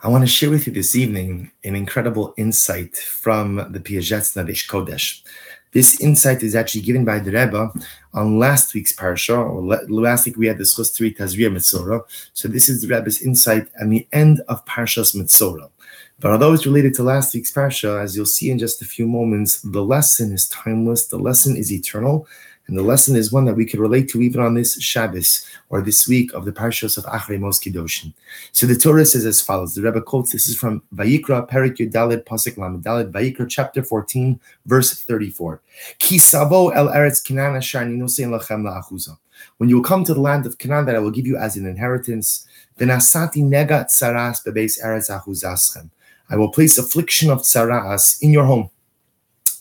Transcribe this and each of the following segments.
I want to share with you this evening an incredible insight from the Piaget's Aish Kodesh. This insight is actually given by the Rebbe on last week's parsha, or last week we had discussed three Tazria Mitzorah. So this is the Rebbe's insight at the end of Parshas Mitzorah. But although it's related to last week's parsha, as you'll see in just a few moments, the lesson is timeless, the lesson is eternal, and the lesson is one that we can relate to even on this Shabbos, or this week of the Parshas of Achrei Mos Kedoshim. So the Torah says as follows. The Rebbe quotes, this is from Vayikra, Perek Yud Daled, Pasuk Lamed Daled, Vayikra, chapter 14, verse 34. Ki savo el eretz Canaan asher ani nosein lachem la'achuza. When you will come to the land of Canaan that I will give you as an inheritance, v'nasati nega tzaras bebeis eretz achuzaschem. I will place affliction of tzaras in your home.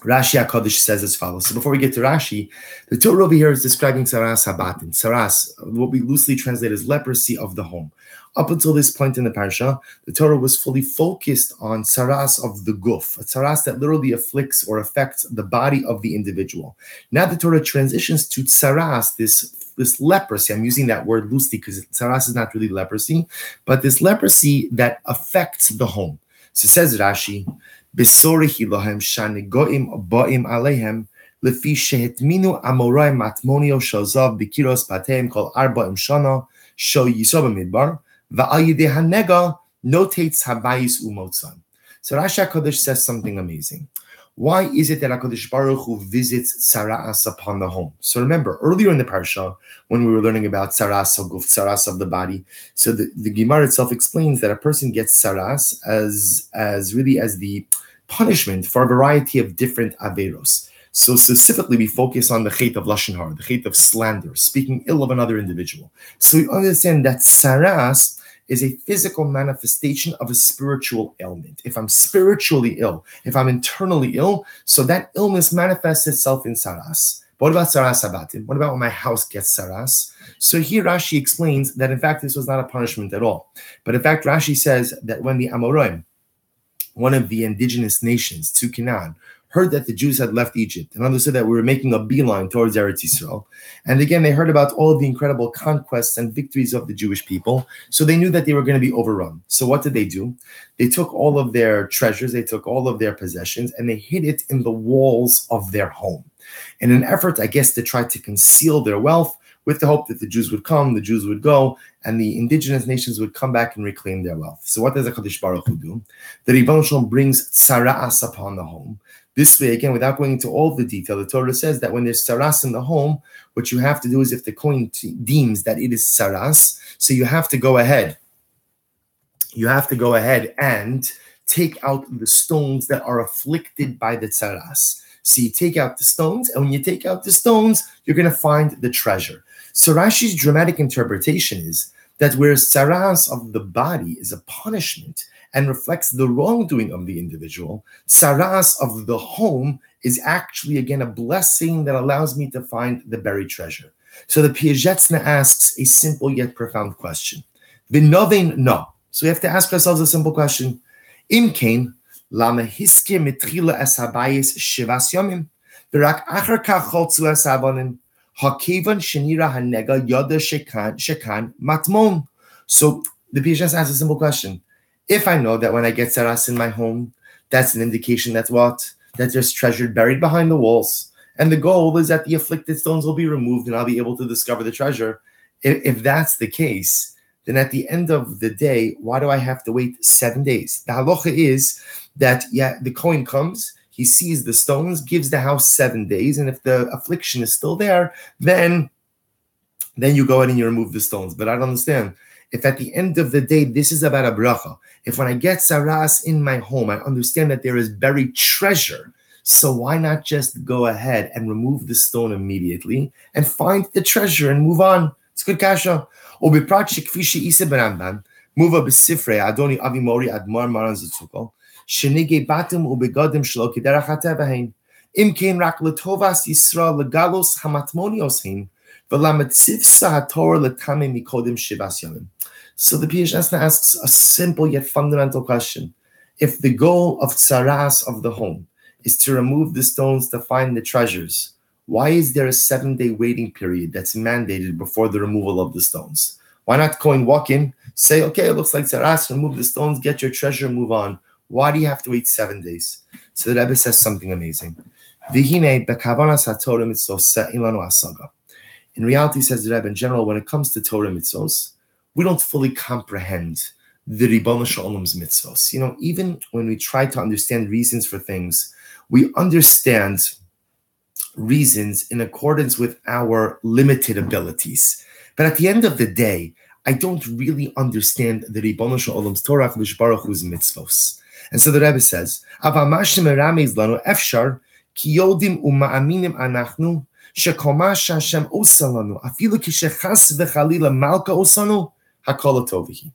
Rashi HaKodesh says as follows. So before we get to Rashi, the Torah over here is describing Saras Habatin. Saras, what we loosely translate as leprosy of the home. Up until this point in the parsha, the Torah was fully focused on Saras of the guf, a Saras that literally afflicts or affects the body of the individual. Now the Torah transitions to Saras, this leprosy. I'm using that word loosely because Saras is not really leprosy, but this leprosy that affects the home. So says Rashi, Besorihi lohem shanegoim ba'im alehem lefi shehetminu amorai matmonio shozav bikiros bateim kol arba'im shana sho yisob midbar va'al yidei hanega notates habayis umotzan. So Rashi HaKodesh says something amazing. Why is it that HaKadosh Baruch Hu visits tzaras upon the home? So remember, earlier in the parsha, when we were learning about tzaras haguf, tzaras of the body, so the Gemara itself explains that a person gets tzaras as the punishment for a variety of different averos. So specifically, we focus on the chet of lashon hara, the chet of slander, speaking ill of another individual. So we understand that tzaras is a physical manifestation of a spiritual ailment. If I'm spiritually ill, if I'm internally ill, so that illness manifests itself in saras. But what about saras habatim? What about when my house gets saras? So here Rashi explains that in fact this was not a punishment at all. But in fact Rashi says that when the Amorim, one of the indigenous nations to Canaan, heard that the Jews had left Egypt and understood that we were making a beeline towards Eretz Yisrael. And again, they heard about all of the incredible conquests and victories of the Jewish people. So they knew that they were going to be overrun. So what did they do? They took all of their treasures, they took all of their possessions, and they hid it in the walls of their home. In an effort, I guess, to try to conceal their wealth, with the hope that the Jews would come, the Jews would go, and the indigenous nations would come back and reclaim their wealth. So what does HaKadosh Baruch Hu do? The Ribbon Shalom brings tzaras upon the home. This way, again, without going into all the detail, the Torah says that when there's tzaras in the home, what you have to do is if the Kohen deems that it is tzaras, so you have to go ahead. You have to go ahead and take out the stones that are afflicted by the tzaras. So you take out the stones, and when you take out the stones, you're going to find the treasure. So Rashi's dramatic interpretation is that whereas tzaras of the body is a punishment and reflects the wrongdoing of the individual, tzaras of the home is actually, again, a blessing that allows me to find the buried treasure. So the Piagetzna asks a simple yet profound question. V'novein no. So we have to ask ourselves a simple question. Im kain, lama hiske mitchila es habayis shivas yomim, v'rak achar kach choltzu es havonim, hakevan shenira hanega yoda shekan matmon. So the Piagetzna asks a simple question. If I know that when I get tzaras in my home, that's an indication that what? That there's treasure buried behind the walls. And the goal is that the afflicted stones will be removed and I'll be able to discover the treasure. If that's the case, then at the end of the day, why do I have to wait 7 days? The halacha is that, the Kohen comes, he sees the stones, gives the house 7 days, and if the affliction is still there, then you go ahead and you remove the stones. But I don't understand. If at the end of the day, this is about a bracha, if when I get tzaras in my home, I understand that there is buried treasure, so why not just go ahead and remove the stone immediately and find the treasure and move on? It's good kasha. Obiprat shekfi she'ise b'Rambam, muva b'sifrei Adoni Avi Mori Admar Maran Zitzuko, shenige batim ubegadim shlo kederach hatevahin, im kein rak letovas Yisrael legalos hamatmonios hin, v'lametziv sahator letame mikodim shivas yomim. So the Piagetzna asks a simple yet fundamental question. If the goal of tzaras of the home is to remove the stones to find the treasures, why is there a 7-day waiting period that's mandated before the removal of the stones? Why not go and walk in, say, okay, it looks like Tzaras, remove the stones, get your treasure, move on. Why do you have to wait 7 days? So the Rebbe says something amazing. In reality, says the Rebbe, in general, when it comes to Torah mitzvos, we don't fully comprehend the Ribono Shel Olam's mitzvos. Even when we try to understand reasons for things, we understand reasons in accordance with our limited abilities. But at the end of the day, I don't really understand the Ribono Shel Olam's Torah Kodesh Baruch Hu's mitzvos. And so the Rebbe says, "Aval mashim meramez lanu efshar ki yodim uma'aminim anachnu shekol ma she'Hashem osa lanu afilu kishechas v'chalila malka osanu hakol tovihi."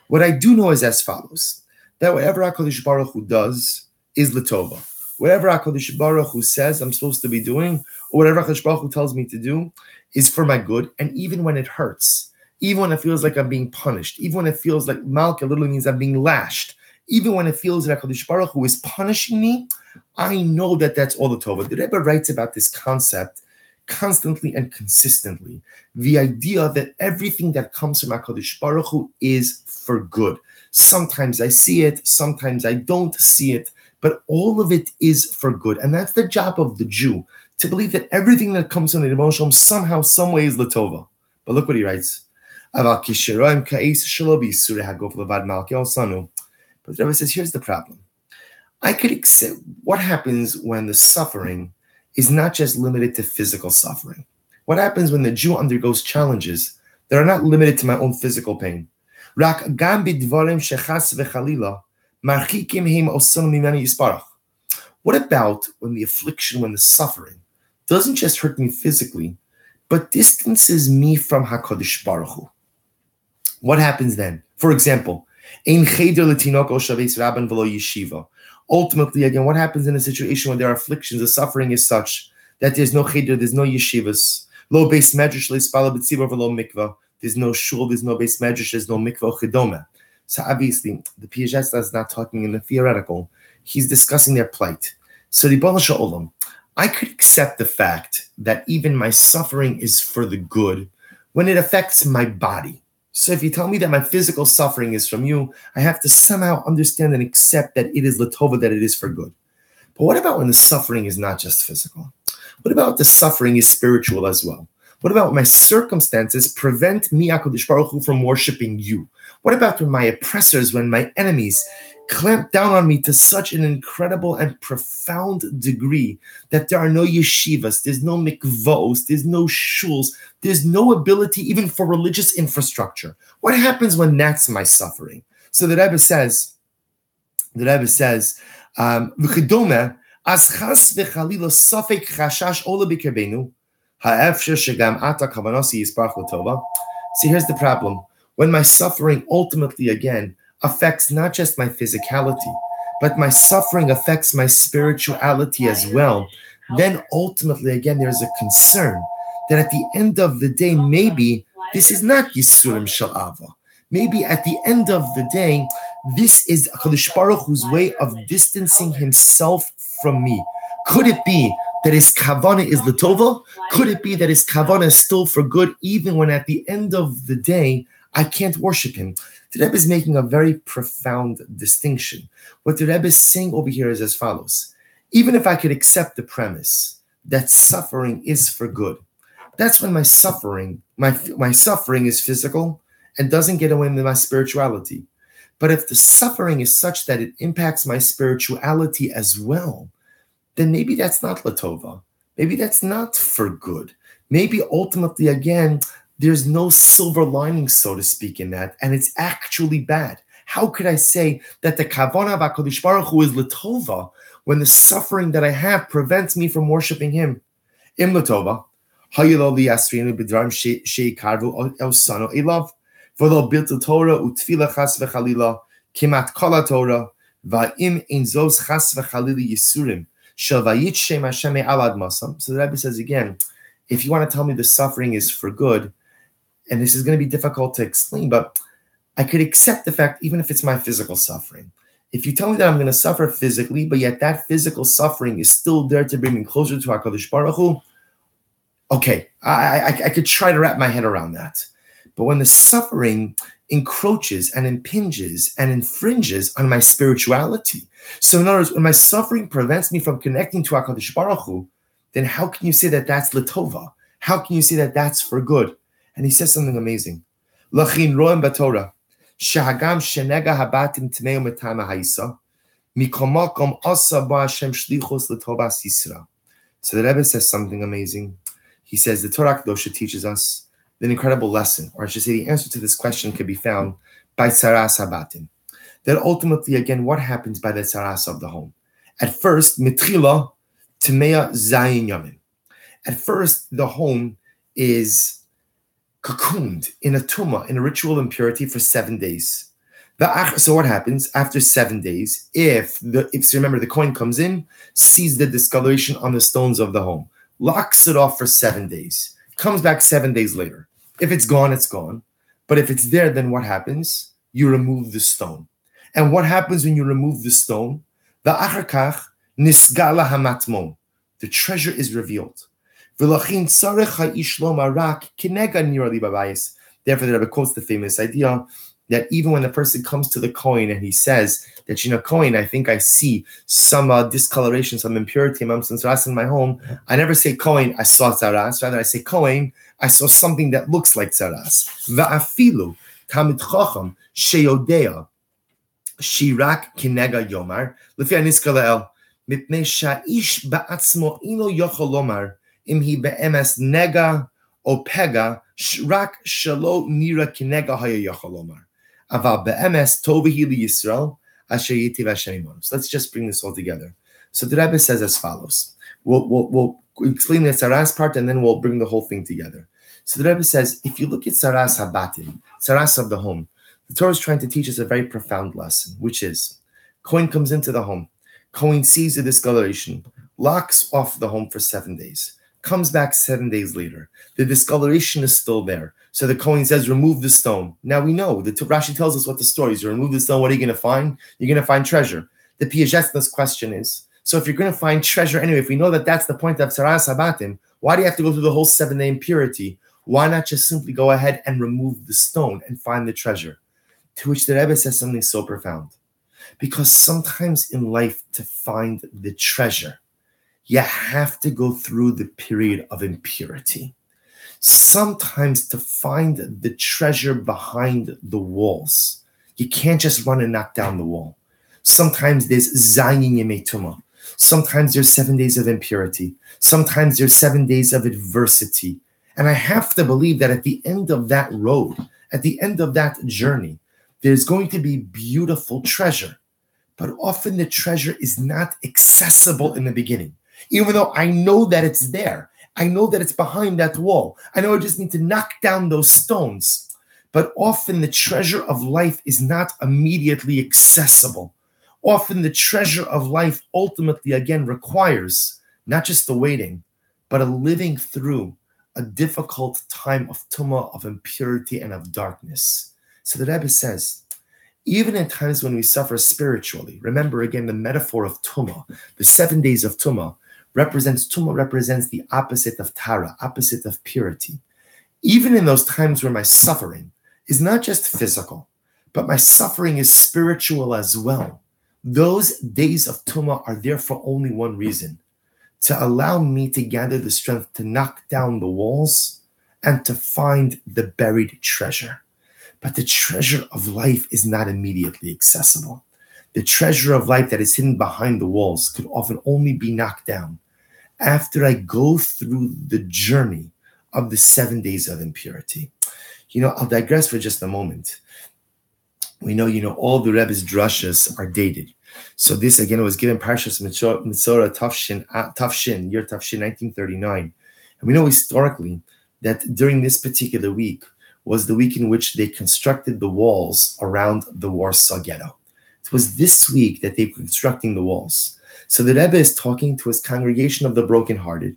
What I do know is as follows: that whatever HaKadosh Baruch Hu does is l'tova. Whatever HaKadosh Baruch Hu says I'm supposed to be doing, or whatever HaKadosh Baruch Hu tells me to do, is for my good. And even when it hurts, even when it feels like I'm being punished, even when it feels like malka literally means I'm being lashed, even when it feels that HaKadosh Baruch Hu is punishing me, I know that that's all the Tova. The Rebbe writes about this concept constantly and consistently. The idea that everything that comes from HaKadosh Baruch Hu is for good. Sometimes I see it, sometimes I don't see it, but all of it is for good. And that's the job of the Jew, to believe that everything that comes from the Ribono Shel Olam somehow, some way is l'tova. But look what he writes. But the Rebbe says, here's the problem. I could accept what happens when the suffering is not just limited to physical suffering. What happens when the Jew undergoes challenges that are not limited to my own physical pain? What about when the affliction, when the suffering doesn't just hurt me physically, but distances me from HaKadosh Baruch Hu? What happens then? For example, ultimately, again, what happens in a situation when there are afflictions, the suffering is such that there's no cheder, there's no yeshivas, lo beis medrash, le'spala b'tzibur v'lo mikvah, there's no shul, there's no beis medrash, there's no mikvah chedoma. So obviously, the Piaget is not talking in the theoretical, he's discussing their plight. So Ribono Shel Olam, I could accept the fact that even my suffering is for the good when it affects my body. So if you tell me that my physical suffering is from you, I have to somehow understand and accept that it is l'tova, that it is for good. But what about when the suffering is not just physical? What about the suffering is spiritual as well? What about when my circumstances prevent me, HaKadosh Baruch Hu, from worshiping you? What about when my oppressors, when my enemies clamp down on me to such an incredible and profound degree that there are no yeshivas, there's no mikvos, there's no shuls, there's no ability even for religious infrastructure? What happens when that's my suffering? So the Rebbe says, "V'chidome as chas v'chalila safek chashash ola b'kerbenu ha'efsher shegam ata kavanasi yisparach l'tova." See, here's the problem. When my suffering ultimately, again, affects not just my physicality, but my suffering affects my spirituality as well, then ultimately, again, there's a concern that at the end of the day, maybe this is not Yisurim Shel Ava. Maybe at the end of the day, this is HaKadosh Baruch Hu's way of distancing himself from me. Could it be that his kavanah is l'tova? Could it be that his kavanah is still for good, even when at the end of the day, I can't worship him? The Rebbe is making a very profound distinction. What the Rebbe is saying over here is as follows. Even if I could accept the premise that suffering is for good, that's when my suffering is physical and doesn't get away with my spirituality. But if the suffering is such that it impacts my spirituality as well, then maybe that's not l'tova. Maybe that's not for good. Maybe ultimately, again, there's no silver lining, so to speak, in that, and it's actually bad. How could I say that the kavanah of HaKadosh Baruch Hu is l'tova when the suffering that I have prevents me from worshiping him? Im l'tova, hayilo liyasrinu b'dram she'ikarvu osano elav, v'lo biltu Torah u'tfila chas v'chalila kimat kol ha'Torah, va'im ein zos chas v'chalila yisurim shel vayit shem Hashem me'al admasam. So the Rebbe says again, if you want to tell me the suffering is for good, and this is going to be difficult to explain, but I could accept the fact, even if it's my physical suffering. If you tell me that I'm going to suffer physically, but yet that physical suffering is still there to bring me closer to HaKadosh Baruch Hu, okay, I could try to wrap my head around that. But when the suffering encroaches and impinges and infringes on my spirituality, so in other words, when my suffering prevents me from connecting to HaKadosh Baruch Hu, then how can you say that that's Latova? How can you say that that's for good? And he says something amazing. Lachin roem batorah, shahagam shenega habatim tmeu metama haisa, mikomakom asa ba Hashem shlichus letovas Yisra. So the Rebbe says something amazing. He says the Torah Kedosha teaches us an incredible lesson, or I should say the answer to this question can be found by Tzaras Habatim. That ultimately, again, what happens by the Tzaras of the home? At first, Mitchila Tmea Zayin Yamim. At first, the home is cocooned in a tumah, in a ritual impurity for 7 days. So what happens after 7 days? If you remember, the coin comes in, sees the discoloration on the stones of the home, locks it off for 7 days, comes back 7 days later. If it's gone, it's gone. But if it's there, then what happens? You remove the stone. And what happens when you remove the stone? The achar nisgala hamatmon. The treasure is revealed. Therefore, the Rebbe quotes the famous idea that even when the person comes to the coin and he says that, coin, I think I see some discoloration, some impurity amongst tzaras in my home, I never say coin, I saw tzaras. Rather, I say coin, I saw something that looks like tzaras. Va'afilu tamid chacham sheyodea shirak kinega yomar lefi haniska le'el mipnei sha'ish ba'atzmo ino yochol lomar im hi be'emes nega o pega rak shelo nira kinega haya yochol lomar. So let's just bring this all together. So the Rebbe says as follows. We'll explain the Tzaras part and then we'll bring the whole thing together. So the Rebbe says, if you look at Tzaras Habatim, Tzaras of the home, the Torah is trying to teach us a very profound lesson, which is, coin comes into the home, coin sees the discoloration, locks off the home for 7 days, comes back 7 days later. The discoloration is still there. So the Kohen says, remove the stone. Now we know, Rashi tells us what the story is. You remove the stone, what are you going to find? You're going to find treasure. The Piagetna's question is, so if you're going to find treasure anyway, if we know that that's the point of Tzaras Habatim, why do you have to go through the whole 7-day impurity? Why not just simply go ahead and remove the stone and find the treasure? To which the Rebbe says something so profound. Because sometimes in life, to find the treasure, you have to go through the period of impurity. Sometimes to find the treasure behind the walls, you can't just run and knock down the wall. Sometimes there's zayin yemei tumah. Sometimes there's 7 days of impurity. Sometimes there's 7 days of adversity. And I have to believe that at the end of that road, at the end of that journey, there's going to be beautiful treasure. But often the treasure is not accessible in the beginning. Even though I know that it's there. I know that it's behind that wall. I know I just need to knock down those stones. But often the treasure of life is not immediately accessible. Often the treasure of life ultimately, again, requires not just the waiting, but a living through a difficult time of tumah, of impurity, and of darkness. So the Rebbe says, even in times when we suffer spiritually, remember again the metaphor of tumah, the 7 days of tumah, represents the opposite of tara, opposite of purity. Even in those times where my suffering is not just physical, but my suffering is spiritual as well. Those days of tumah are there for only one reason, to allow me to gather the strength to knock down the walls and to find the buried treasure. But the treasure of life is not immediately accessible. The treasure of life that is hidden behind the walls could often only be knocked down after I go through the journey of the 7 days of impurity. I'll digress for just a moment. We know, all the Rebbe's drashas are dated. So this, again, was given Parshas Mitzorah Tafshin, year Tafshin, 1939. And we know historically that during this particular week was the week in which they constructed the walls around the Warsaw Ghetto. It was this week that they were constructing the walls. So the Rebbe is talking to his congregation of the brokenhearted.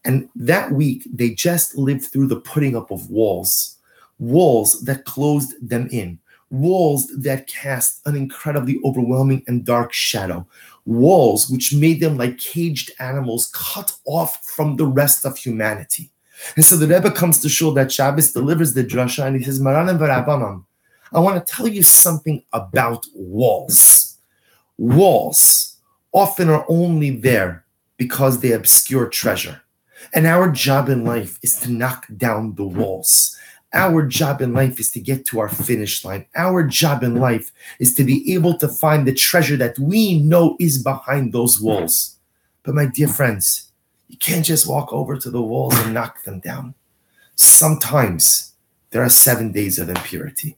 And that week, they just lived through the putting up of walls that closed them in, walls that cast an incredibly overwhelming and dark shadow, walls which made them like caged animals cut off from the rest of humanity. And so the Rebbe comes to shul that Shabbos, delivers the drasha, and he says, Maranim v'Rabbanan, I want to tell you something about walls. Walls often are only there because they obscure treasure. And our job in life is to knock down the walls. Our job in life is to get to our finish line. Our job in life is to be able to find the treasure that we know is behind those walls. But my dear friends, you can't just walk over to the walls and knock them down. Sometimes there are 7 days of impurity.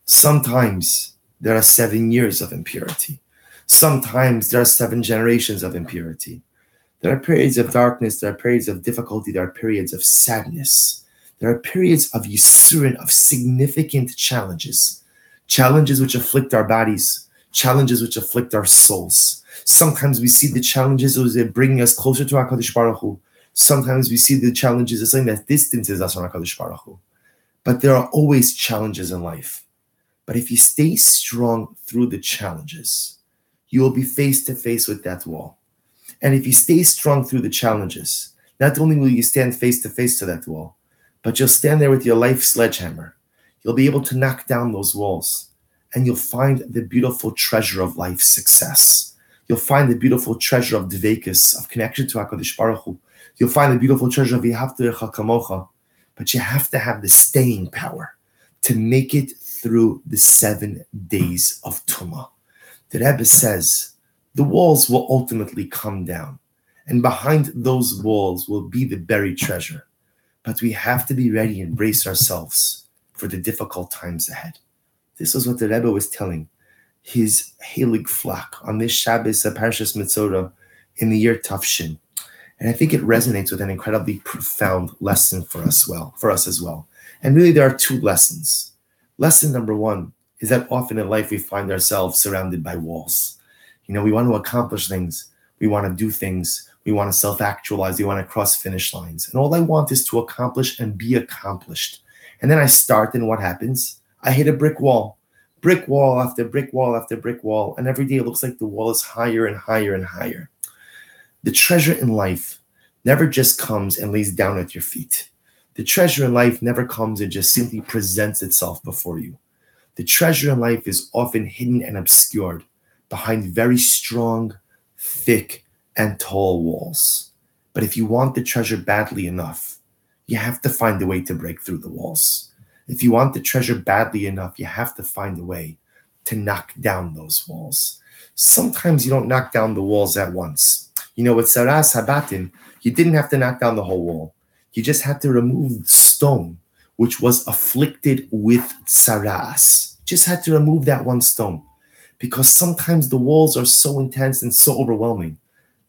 Sometimes there are 7 years of impurity. Sometimes there are 7 generations of impurity. There are periods of darkness, there are periods of difficulty, there are periods of sadness. There are periods of yisurin, of significant challenges. Challenges which afflict our bodies, challenges which afflict our souls. Sometimes we see the challenges as they're bringing us closer to HaKadosh Baruch Hu. Sometimes we see the challenges as something that distances us from HaKadosh Baruch Hu. But there are always challenges in life. But if you stay strong through the challenges, you will be face to face with that wall. And if you stay strong through the challenges, not only will you stand face to face to that wall, but you'll stand there with your life sledgehammer. You'll be able to knock down those walls, and you'll find the beautiful treasure of life success. You'll find the beautiful treasure of dveikus, of connection to HaKadosh Baruch Hu. You'll find the beautiful treasure of V'ahavta L'recha kamocha. But you have to have the staying power to make it through the 7 days of Tumah. The Rebbe says the walls will ultimately come down, and behind those walls will be the buried treasure. But we have to be ready and brace ourselves for the difficult times ahead. This was what the Rebbe was telling his Heilig flock on this Shabbos of Parshas Mitzorah in the year Tafshin. And I think it resonates with an incredibly profound lesson for us as well. And really there are 2 lessons. Lesson number 1 is that often in life we find ourselves surrounded by walls. You know, we want to accomplish things. We want to do things. We want to self-actualize. We want to cross finish lines. And all I want is to accomplish and be accomplished. And then I start, and what happens? I hit a brick wall. Brick wall after brick wall after brick wall. And every day it looks like the wall is higher and higher and higher. The treasure in life never just comes and lays down at your feet. The treasure in life never comes and just simply presents itself before you. The treasure in life is often hidden and obscured behind very strong, thick, and tall walls. But if you want the treasure badly enough, you have to find a way to break through the walls. If you want the treasure badly enough, you have to find a way to knock down those walls. Sometimes you don't knock down the walls at once. You know, with Saras Habatim, you didn't have to knock down the whole wall. You just had to remove the stone, which was afflicted with Saras. Just had to remove that one stone. Because sometimes the walls are so intense and so overwhelming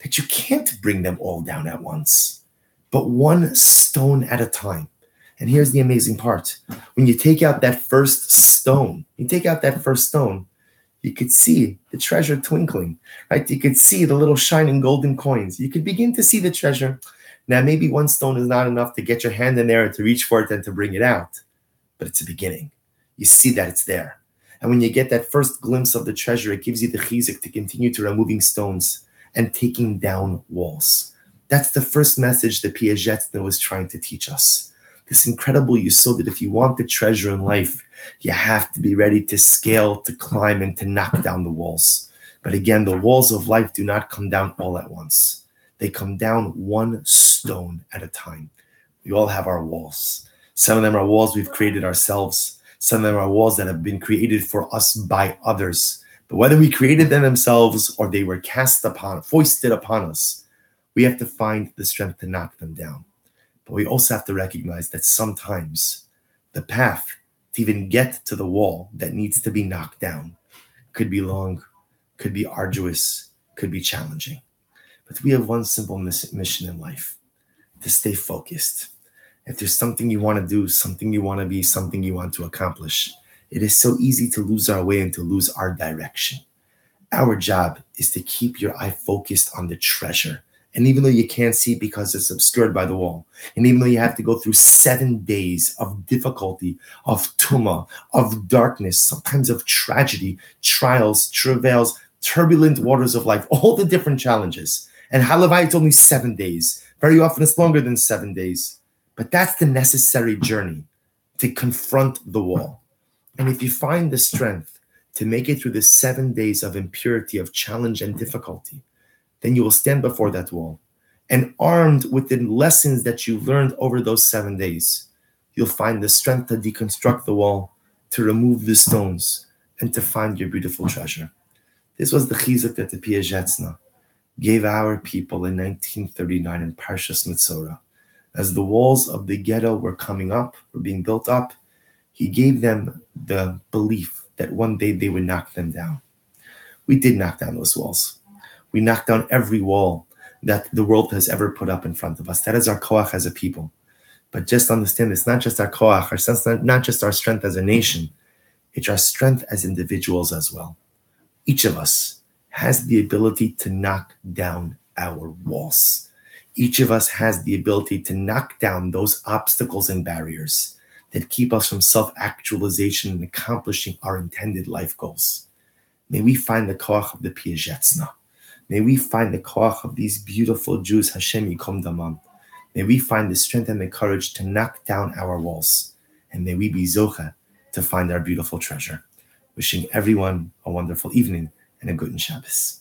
that you can't bring them all down at once, but one stone at a time. And here's the amazing part. When you take out that first stone, you could see the treasure twinkling, right? You could see the little shining golden coins. You could begin to see the treasure. Now, maybe one stone is not enough to get your hand in there and to reach for it and to bring it out, but it's a beginning. You see that it's there. And when you get that first glimpse of the treasure, it gives you the chizuk to continue to removing stones and taking down walls. That's the first message that Piaget was trying to teach us. This incredible yesod that if you want the treasure in life, you have to be ready to scale, to climb, and to knock down the walls. But again, the walls of life do not come down all at once. They come down one stone at a time. We all have our walls. Some of them are walls we've created ourselves. Some of them are walls that have been created for us by others. But whether we created them themselves or they were foisted upon us, we have to find the strength to knock them down. But we also have to recognize that sometimes the path to even get to the wall that needs to be knocked down could be long, could be arduous, could be challenging. But we have one simple mission in life: to stay focused. If there's something you want to do, something you want to be, something you want to accomplish, it is so easy to lose our way and to lose our direction. Our job is to keep your eye focused on the treasure. And even though you can't see because it's obscured by the wall, and even though you have to go through 7 days of difficulty, of tumah, of darkness, sometimes of tragedy, trials, travails, turbulent waters of life, all the different challenges. And halavai, it's only 7 days. Very often it's longer than 7 days. But that's the necessary journey to confront the wall. And if you find the strength to make it through the 7 days of impurity, of challenge and difficulty, then you will stand before that wall. And armed with the lessons that you learned over those 7 days, you'll find the strength to deconstruct the wall, to remove the stones, and to find your beautiful treasure. This was the chizuk that the Piazetzna gave our people in 1939 in Parshas Mitzorah. As the walls of the ghetto were coming up, were being built up, he gave them the belief that one day they would knock them down. We did knock down those walls. We knocked down every wall that the world has ever put up in front of us. That is our koach as a people. But just understand, it's not just our koach, our sense, not just our strength as a nation, it's our strength as individuals as well. Each of us has the ability to knock down our walls. Each of us has the ability to knock down those obstacles and barriers that keep us from self-actualization and accomplishing our intended life goals. May we find the koach of the Piazetzna. May we find the koach of these beautiful Jews, Hashem Yikom Damam. May we find the strength and the courage to knock down our walls. And may we be zocha to find our beautiful treasure. Wishing everyone a wonderful evening and a good Shabbos.